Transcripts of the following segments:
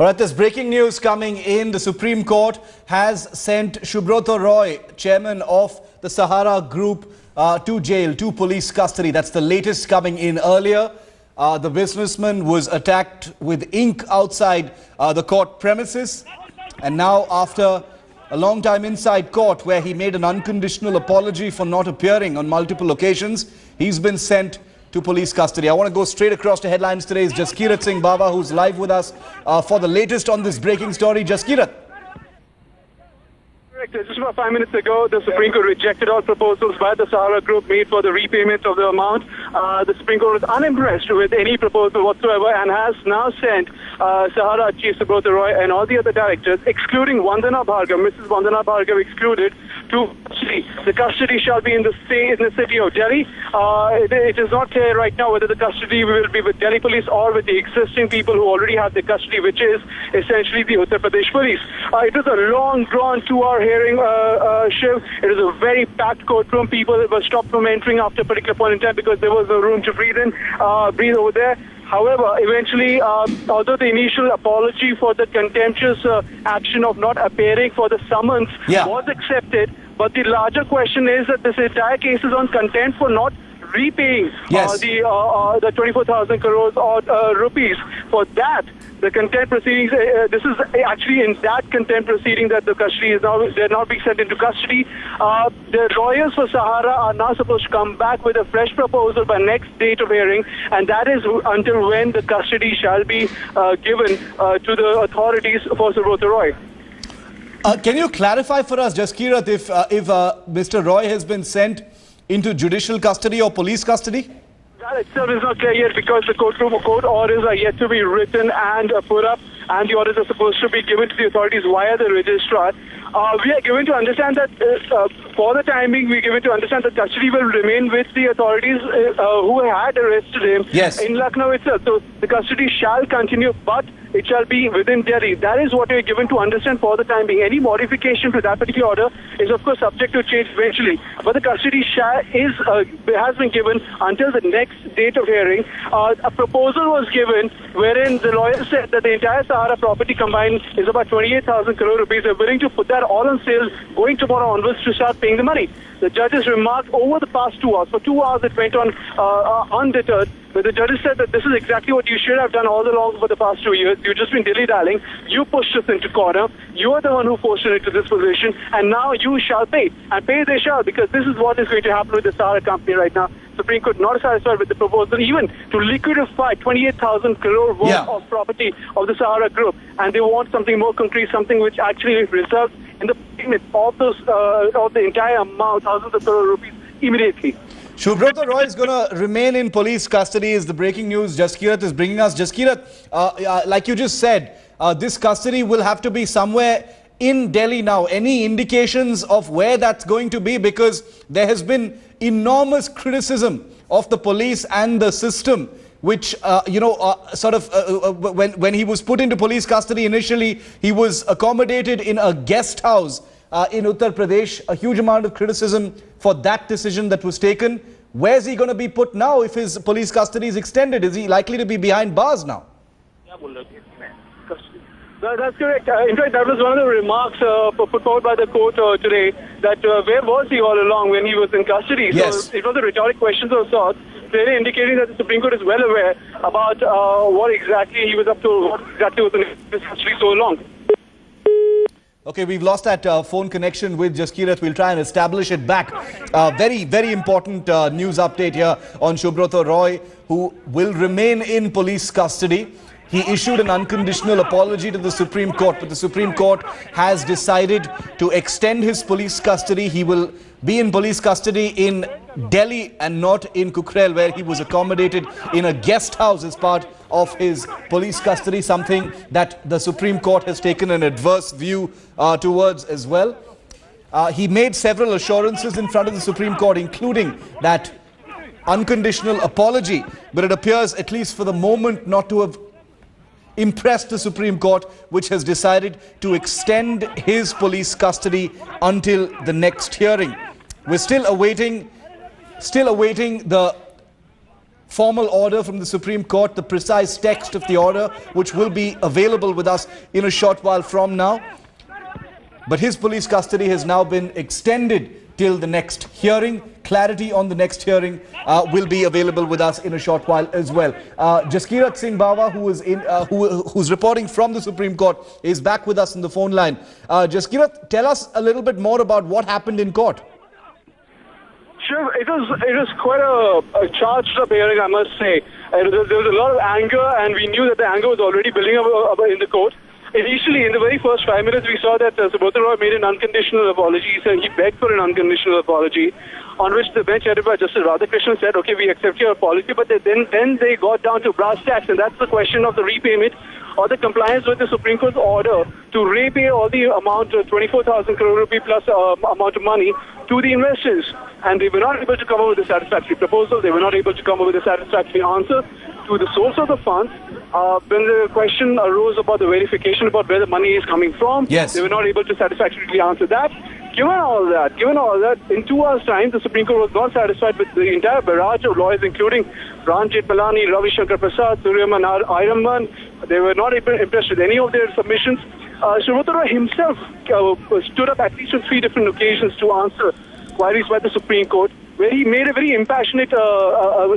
All right, there's breaking news coming in. The Supreme Court has sent Subrata Roy, chairman of the Sahara group, to jail, to police custody. That's the latest coming in. Earlier, the businessman was attacked with ink outside the court premises. And now, after a long time inside court where he made an unconditional apology for not appearing on multiple occasions, he's been sent to police custody. I want to go straight across to headlines today. Is Jaskirat Singh Baba, who's live with us for the latest on this breaking story. Jaskirat. Just about 5 minutes ago, the Supreme Court rejected all proposals by the Sahara group made for the repayment of the amount. The Supreme Court was unimpressed with any proposal whatsoever and has now sent Sahara Chief Subrata Roy and all the other directors, excluding Vandana Bhargav, Mrs. Vandana Bhargav excluded, to custody. The custody shall be in the city of Delhi. It is not clear right now whether the custody will be with Delhi police or with the existing people who already have the custody, which is essentially the Uttar Pradesh police. It was a long, drawn 2-hour hearing, Shiv. It was a very packed courtroom. People were stopped from entering after a particular point in time because there was no room to breathe over there. However, eventually, although the initial apology for the contemptuous action of not appearing for the summons was accepted, but the larger question is that this entire case is on contempt for not repaying the 24,000 crores or rupees. For that, the contempt proceedings, this is actually in that contempt proceeding that the custody is now, they're not being sent into custody. The lawyers for Sahara are now supposed to come back with a fresh proposal by next date of hearing, and that is until when the custody shall be given to the authorities for Subrata Roy. Can you clarify for us, Jaskirat, if Mr. Roy has been sent into judicial custody or police custody? That itself is not clear yet because the court orders are yet to be written and put up, and the orders are supposed to be given to the authorities via the registrar. We are given to understand that for the time being, we are given to understand that custody will remain with the authorities who had arrested him in Lucknow itself. So the custody shall continue, but it shall be within Delhi. That is what we are given to understand for the time being. Any modification to that particular order is, of course, subject to change eventually. But the custody has been given until the next date of hearing. A proposal was given wherein the lawyer said that the entire Sahara property combined is about 28,000 crore rupees. They're willing to put that all on sale going tomorrow onwards to start paying the money. The judges remarked over the past 2 hours. For 2 hours, it went on undeterred. But the judges said that this is exactly what you should have done all along for the past 2 years. You've just been dilly-dallying. You pushed us into corner. You are the one who forced us into this position. And now you shall pay. And pay they shall, because this is what is going to happen with the Sahara company right now. Supreme Court not satisfied with the proposal even to liquidify 28,000 crore worth of property of the Sahara group. And they want something more concrete, something which actually results in the payment of the entire amount, thousands of crore rupees, immediately. Subrata Roy is going to remain in police custody is the breaking news Jaskirat is bringing us. Jaskirat, like you just said, this custody will have to be somewhere in Delhi now. Any indications of where that's going to be? Because there has been enormous criticism of the police and the system, which, when he was put into police custody initially, he was accommodated in a guest house in Uttar Pradesh. A huge amount of criticism for that decision that was taken. Where's he going to be put now if his police custody is extended? Is he likely to be behind bars now? That's correct. In fact, that was one of the remarks put forward by the court today, that where was he all along when he was in custody? Yes. So it was a rhetoric question of sorts, clearly indicating that the Supreme Court is well aware about what exactly he was up to, what exactly was in his custody so long. Okay, we've lost that phone connection with Jaskirat. We'll try and establish it back. Very, very important news update here on Subrata Roy, who will remain in police custody. He issued an unconditional apology to the Supreme Court, but the Supreme Court has decided to extend his police custody. He will be in police custody in Delhi and not in Kukrel, where he was accommodated in a guest house as part of his police custody, something that the Supreme Court has taken an adverse view towards as well. He made several assurances in front of the Supreme Court, including that unconditional apology, but it appears, at least for the moment, not to have impressed the Supreme Court, which has decided to extend his police custody until the next hearing. We're still awaiting the formal order from the Supreme Court, the precise text of the order, which will be available with us in a short while from now. But his police custody has now been extended till the next hearing. Clarity on the next hearing will be available with us in a short while as well. Jaskirat Singh Bawa, who's reporting from the Supreme Court, is back with us on the phone line. Jaskirat, tell us a little bit more about what happened in court. Sure, it was quite a charged up hearing, I must say. There was a lot of anger, and we knew that the anger was already building up in the court. Initially, in the very first 5 minutes, we saw that Subrata Roy made an unconditional apology. He begged for an unconditional apology, on which the bench headed by Justice Radhakrishnan said, okay, we accept your apology, but then they got down to brass tacks, and that's the question of the repayment or the compliance with the Supreme Court's order to repay all the amount of 24,000 crore rupee plus amount of money to the investors. And they were not able to come up with a satisfactory proposal. They were not able to come up with a satisfactory answer to the source of the funds. When the question arose about the verification about where the money is coming from, yes, they were not able to satisfactorily answer that. Given all that, in 2 hours' time, the Supreme Court was not satisfied with the entire barrage of lawyers, including Ranjit Malani, Ravi Shankar Prasad, Suryaman Ayramman. They were not impressed with any of their submissions. Subrata Roy himself stood up at least on 3 different occasions to answer queries by the Supreme Court, where he made a very impassionate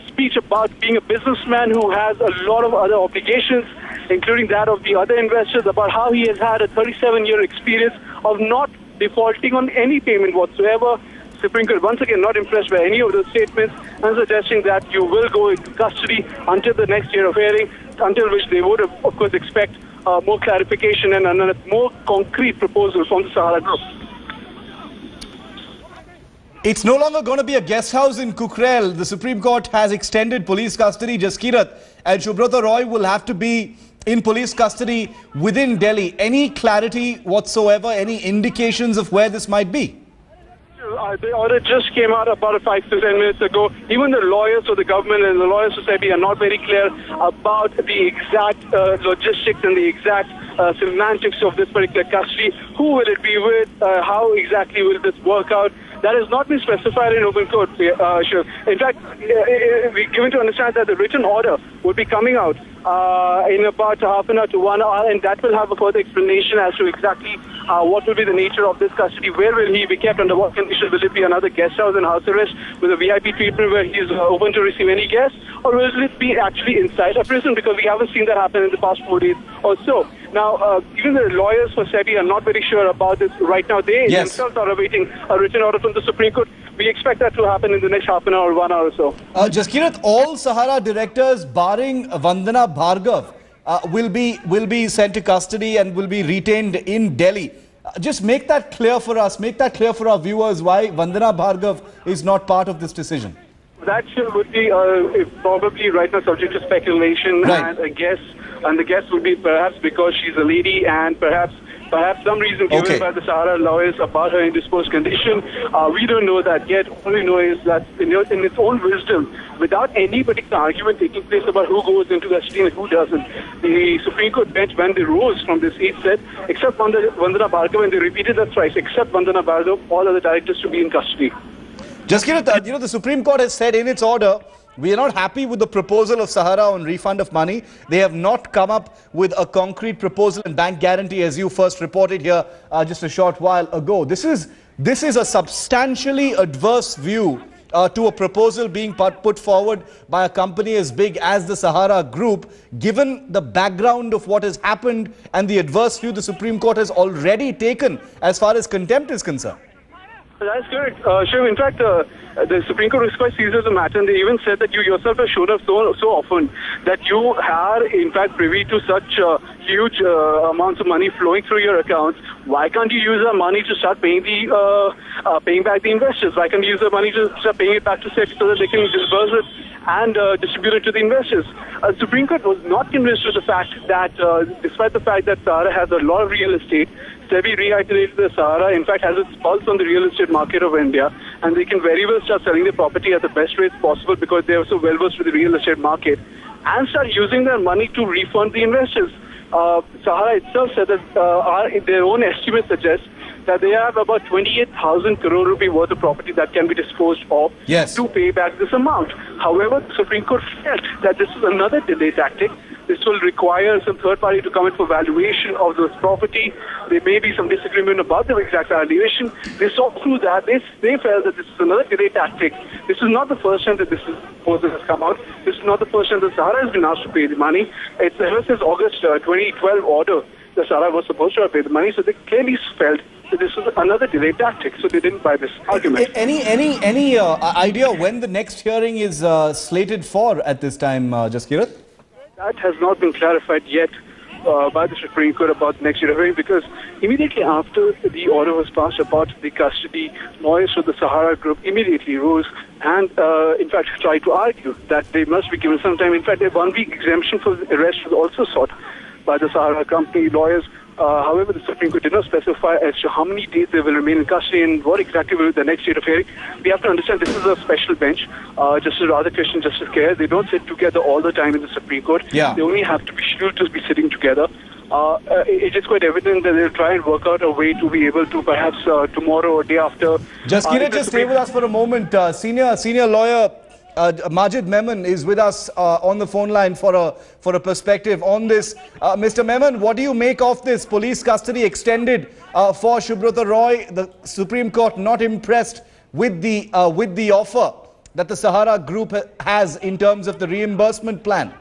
speech about being a businessman who has a lot of other obligations, including that of the other investors, about how he has had a 37-year experience of not defaulting on any payment whatsoever. Supreme Court once again not impressed by any of those statements and suggesting that you will go into custody until the next year of hearing, until which they would, of course, expect more clarification and a more concrete proposal from the Sahara group. It's no longer going to be a guest house in Kukrel. The Supreme Court has extended police custody. Jaskirat and Subrata Roy will have to be in police custody within Delhi. Any clarity whatsoever, any indications of where this might be? The order just came out about 5 to 10 minutes ago. Even the lawyers for the government and the Lawyers Society are not very clear about the exact logistics and the exact semantics of this particular custody. Who will it be with? How exactly will this work out? That has not been specified in open court. In fact, we're given to understand that the written order would be coming out in about half an hour to 1 hour, and that will have a further explanation as to exactly what will be the nature of this custody. Where will he be kept? Under what conditions? Will it be another guest house and house arrest with a VIP treatment where he is open to receive any guests? Or will it be actually inside a prison? Because we haven't seen that happen in the past 4 days or so. Now, even the lawyers for SEBI are not very sure about this right now. They themselves are awaiting a written order from the Supreme Court. We expect that to happen in the next half an hour or 1 hour or so. Jaskirat, all Sahara directors, barring Vandana Bhargav, will be sent to custody and will be retained in Delhi. Just make that clear for us, make that clear for our viewers, why Vandana Bhargav is not part of this decision. That would be probably right now subject to speculation, right, and a guess. And the guess would be perhaps because she's a lady, and perhaps some reason given by the Sahara lawyers about her indisposed condition. We don't know that yet. All we know is that in its own wisdom, without any particular argument taking place about who goes into custody and who doesn't, the Supreme Court bench, when they rose from this seat, said, except Vandana Bhargav, and they repeated that thrice, except Vandana Bhargav, all other directors to be in custody. Jaskirat, the Supreme Court has said in its order, we are not happy with the proposal of Sahara on refund of money. They have not come up with a concrete proposal and bank guarantee, as you first reported here just a short while ago. This is a substantially adverse view to a proposal being put forward by a company as big as the Sahara Group, given the background of what has happened and the adverse view the Supreme Court has already taken as far as contempt is concerned. That's good. Shiv, in fact, the Supreme Court is quite serious of the matter, and they even said that you yourself have shown up so often that you are, in fact, privy to such huge amounts of money flowing through your accounts. Why can't you use that money to start paying back the investors? Why can't you use the money to start paying it back to SEBI so that they can disburse it and distribute it to the investors? The Supreme Court was not convinced with the fact that, despite the fact that Sahara has a lot of real estate, SEBI reiterated that Sahara, in fact, has its pulse on the real estate market of India, and they can very well start selling their property at the best rates possible because they are so well versed with the real estate market, and start using their money to refund the investors. Sahara itself said that their own estimates suggest that they have about 28,000 crore rupee worth of property that can be disposed of Yes. to pay back this amount. However, the Supreme Court felt that this is another delay tactic. This will require some third party to come in for valuation of this property. There may be some disagreement about the exact valuation. They saw through that. They felt that this is another delay tactic. This is not the first time that this proposal has come out. This is not the first time that Sahara has been asked to pay the money. It's ever since August 2012 order that Sahara was supposed to have paid the money. So they clearly felt that this was another delay tactic. So they didn't buy this argument. Any idea when the next hearing is slated for at this time, Jaskirat? That has not been clarified yet by the Supreme Court about the next hearing, because immediately after the order was passed about the custody, lawyers of the Sahara group immediately rose and, in fact, tried to argue that they must be given some time. In fact, a 1-week exemption for arrest was also sought by the Sahara company lawyers. However, the Supreme Court did not specify as to how many days they will remain in custody and what exactly will be the next date of hearing. We have to understand this is a special bench. Justice Radhakrishnan, Justice Kher, they don't sit together all the time in the Supreme Court. Yeah. They only have to be scheduled to be sitting together. It is quite evident that they'll try and work out a way to be able to perhaps tomorrow or day after. Jaskirat, just stay with us for a moment. Senior lawyer Majid Memon is with us on the phone line for a perspective on this. Mr. Memon, what do you make of this police custody extended for Subrata Roy? The Supreme Court not impressed with the offer that the Sahara group has in terms of the reimbursement plan.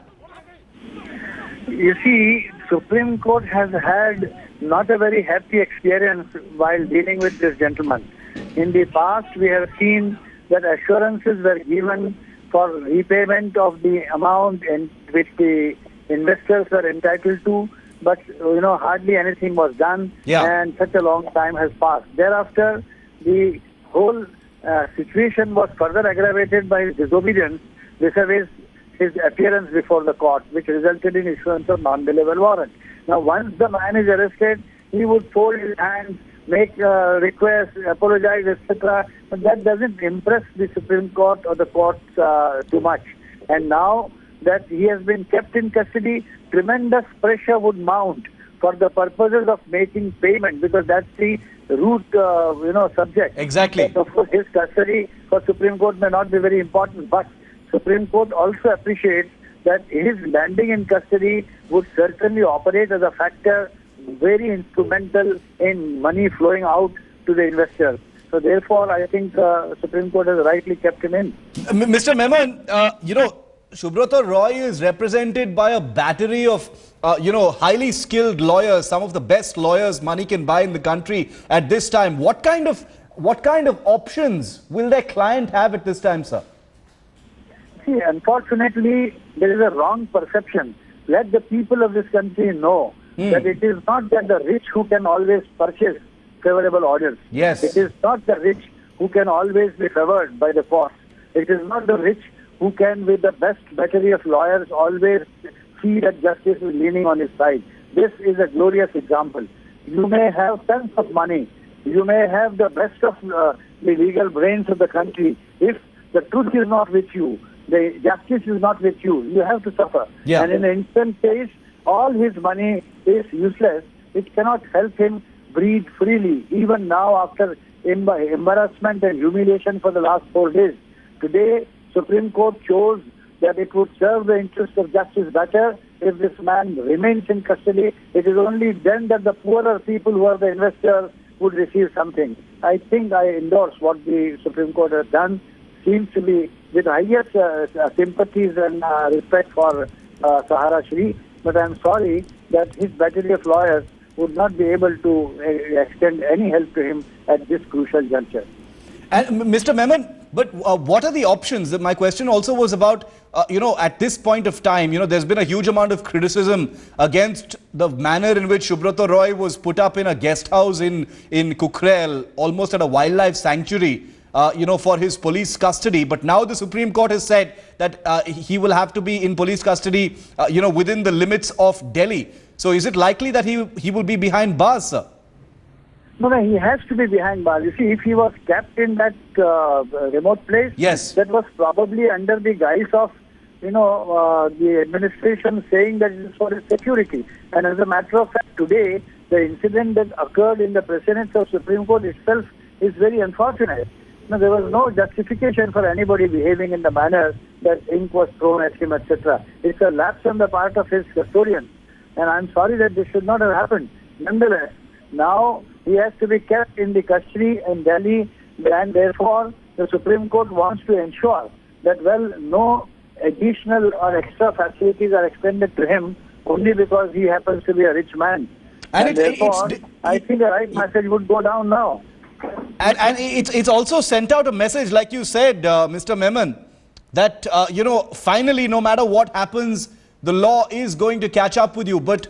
You see, Supreme Court has had not a very happy experience while dealing with this gentleman. In the past, we have seen that assurances were given for repayment of the amount in which the investors were entitled to, but hardly anything was done, and such a long time has passed. Thereafter, the whole situation was further aggravated by his disobedience vis-a-vis his appearance before the court, which resulted in issuance of non-bailable warrant. Now, once the man is arrested, he would fold his hands, make requests, apologize, etc. But that doesn't impress the Supreme Court or the courts too much. And now that he has been kept in custody, tremendous pressure would mount for the purposes of making payment, because that's the root, subject. Exactly. Of course, his custody for Supreme Court may not be very important, but Supreme Court also appreciates that his landing in custody would certainly operate as a factor very instrumental in money flowing out to the investors. So therefore, I think Supreme Court has rightly kept him in. Mr. Memon, Subrata Roy is represented by a battery of, highly skilled lawyers, some of the best lawyers money can buy in the country at this time. What kind of options will their client have at this time, sir? See, unfortunately, there is a wrong perception. Let the people of this country know that it is not that the rich who can always purchase favorable orders. Yes. It is not the rich who can always be favored by the court. It is not the rich who can, with the best battery of lawyers, always see that justice is leaning on his side. This is a glorious example. You may have tons of money. You may have the best of the legal brains of the country. If the truth is not with you, the justice is not with you, you have to suffer. Yeah. And in an instant case, all his money is useless. It cannot help him breathe freely, even now after embarrassment and humiliation for the last 4 days. Today, Supreme Court chose that it would serve the interest of justice better if this man remains in custody. It is only then that the poorer people who are the investors would receive something. I think I endorse what the Supreme Court has done. Seems to be with highest sympathies and respect for Sahara Shri, but I'm sorry that his battery of lawyers would not be able to extend any help to him at this crucial juncture. And Mr. Memon, but what are the options? My question also was about, at this point of time, there's been a huge amount of criticism against the manner in which Subrata Roy was put up in a guest house in Kukrel, almost at a wildlife sanctuary, for his police custody. But now the Supreme Court has said that he will have to be in police custody, within the limits of Delhi. So is it likely that he will be behind bars, sir? No, he has to be behind bars. You see, if he was kept in that remote place, yes, that was probably under the guise of, the administration saying that it is for his security. And as a matter of fact, today, the incident that occurred in the precedence of Supreme Court itself is very unfortunate. No, there was no justification for anybody behaving in the manner that ink was thrown at him, etc. It's a lapse on the part of his custodian. And I'm sorry that this should not have happened. Nonetheless, now he has to be kept in the custody in Delhi, and therefore the Supreme Court wants to ensure that, well, no additional or extra facilities are extended to him only because he happens to be a rich man. And therefore, I think the right message would go down now. And it's also sent out a message, like you said, Mr. Memon, that, finally, no matter what happens, the law is going to catch up with you. But,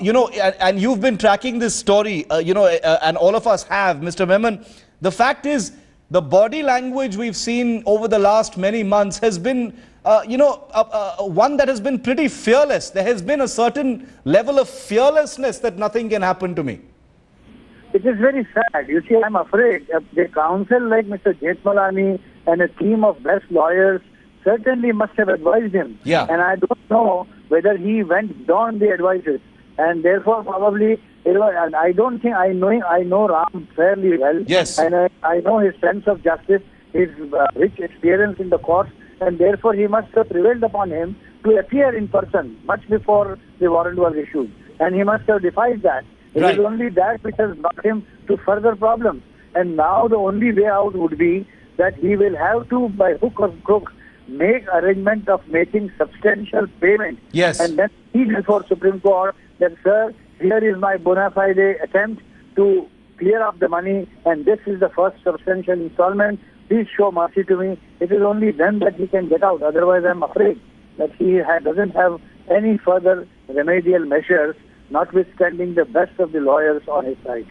and you've been tracking this story, and all of us have, Mr. Memon. The fact is, the body language we've seen over the last many months has been, one that has been pretty fearless. There has been a certain level of fearlessness that nothing can happen to me. It is very sad. You see, I'm afraid the counsel like Mr. Jethmalani and a team of best lawyers certainly must have advised him. Yeah. And I don't know whether he went beyond the advices. And therefore, probably, and I don't think I know Ram fairly well. Yes. And I know his sense of justice, his rich experience in the courts, and therefore he must have prevailed upon him to appear in person much before the warrant was issued. And he must have defied that. It is only that which has brought him to further problems. And now the only way out would be that he will have to, by hook or crook, make arrangement of making substantial payment. Yes. And then he before Supreme Court that, sir, here is my bona fide attempt to clear up the money, and this is the first substantial installment. Please show mercy to me. It is only then that he can get out. Otherwise, I'm afraid that he doesn't have any further remedial measures, notwithstanding the best of the lawyers on his side.